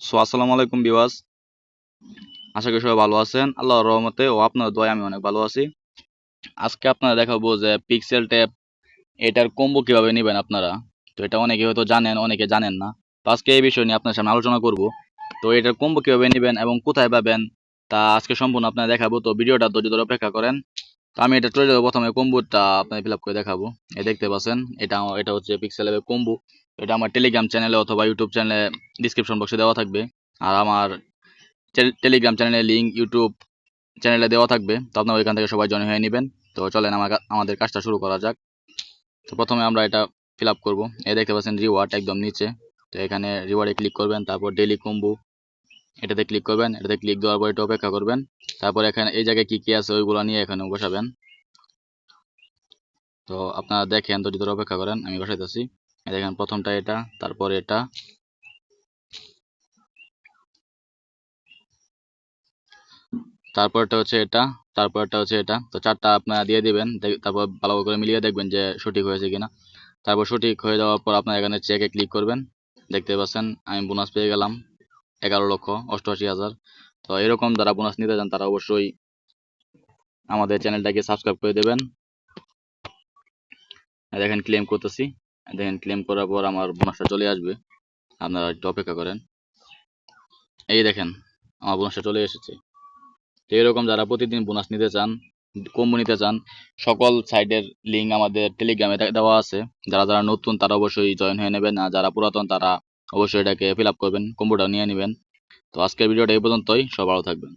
আসসালামু আলাইকুম বিওয়াস। আশা করি সবাই ভালো আছেন। আল্লাহর রহমতে ও আপনার দয়ায় আমি অনেক ভালো আছি। আজকে আপনারা দেখাবো যে পিক্সেল ট্যাব এটার কম্বো কিভাবে নেবেন আপনারা। তো এটা অনেকে হয়তো জানেন, অনেকে জানেন না। তো আজকে এই বিষয় নিয়ে আপনার সামনে আলোচনা করব। তো এটার কম্বো কিভাবে নেবেন এবং কোথায় পাবেন তা আজকে সম্পূর্ণ আপনারা দেখাবো। তো ভিডিওটা ধৈর্য ধরে অপেক্ষা করেন। তো আমি এটা চলে যাবো, প্রথমে কম্বোটা আপনাদের ফিল আপ করে দেখাবো। এই দেখতে পাচ্ছেন, এটা হচ্ছে পিক্সেল ল্যাবের কম্বো। এটা আমার টেলিগ্রাম চ্যানেলে অথবা ইউটিউব চ্যানেলে ডিসক্রিপশন বক্সে দেওয়া থাকবে। আর আমার টেলিগ্রাম চ্যানেলের লিঙ্ক ইউটিউব চ্যানেলে দেওয়া থাকবে। তো আপনারা ওইখান থেকে সবাই জয়েন হয়ে নেবেন। তো চলেন আমাদের কাজটা শুরু করা যাক। তো প্রথমে আমরা এটা ফিল আপ করবো। এই দেখতে পাচ্ছেন রিওয়ার্ড একদম নিচে। তো এখানে রিওয়ার্ডে ক্লিক করবেন, তারপর ডেইলি কম্বো এটাতে ক্লিক করবেন। এটাতে ক্লিক দেওয়ার পর একটু অপেক্ষা করবেন। তারপর এখানে এই জায়গায় কি কি আছে ওইগুলো নিয়ে এখানে বসাবেন। তো আপনারা দেখেন, তো ধরে অপেক্ষা করেন, আমি বসাইতেছি। দেখেন প্রথমটা এটা, তারপর এটা, তারপরটা হচ্ছে এটা, তারপরটা হচ্ছে এটা। তো চারটা আপনারা দিয়ে দিবেন। তারপর ভালো করে মিলিয়ে দেখবেন যে সঠিক হয়েছে কিনা। তারপর সঠিক হয়ে যাওয়ার পর আপনার এখানে চেকে ক্লিক করবেন। দেখতে পাচ্ছেন আমি বোনাস পেয়ে গেলাম 11,88,000। তো এরকম যারা বোনাস নিতে চান তারা অবশ্যই আমাদের চ্যানেলটাকে সাবস্ক্রাইব করে দেবেন। দেখেন ক্লেম করতেছি। দেখেন ক্লেম করার পর আমার বোনাসটা চলে আসবে। আপনারা একটু অপেক্ষা করেন। এই দেখেন আমার বোনাসটা চলে এসেছে। তো এরকম যারা প্রতিদিন বোনাস নিতে চান, কম্বো নিতে চান, সকল সাইটের লিঙ্ক আমাদের টেলিগ্রামে দেওয়া আছে। যারা যারা নতুন তারা অবশ্যই জয়েন হয়ে নেবেন, আর যারা পুরাতন তারা অবশ্যই এটাকে ফিল আপ করবেন, কম্বোটা নিয়ে নেবেন। তো আজকের ভিডিওটা এই পর্যন্তই। সব ভালো থাকবেন।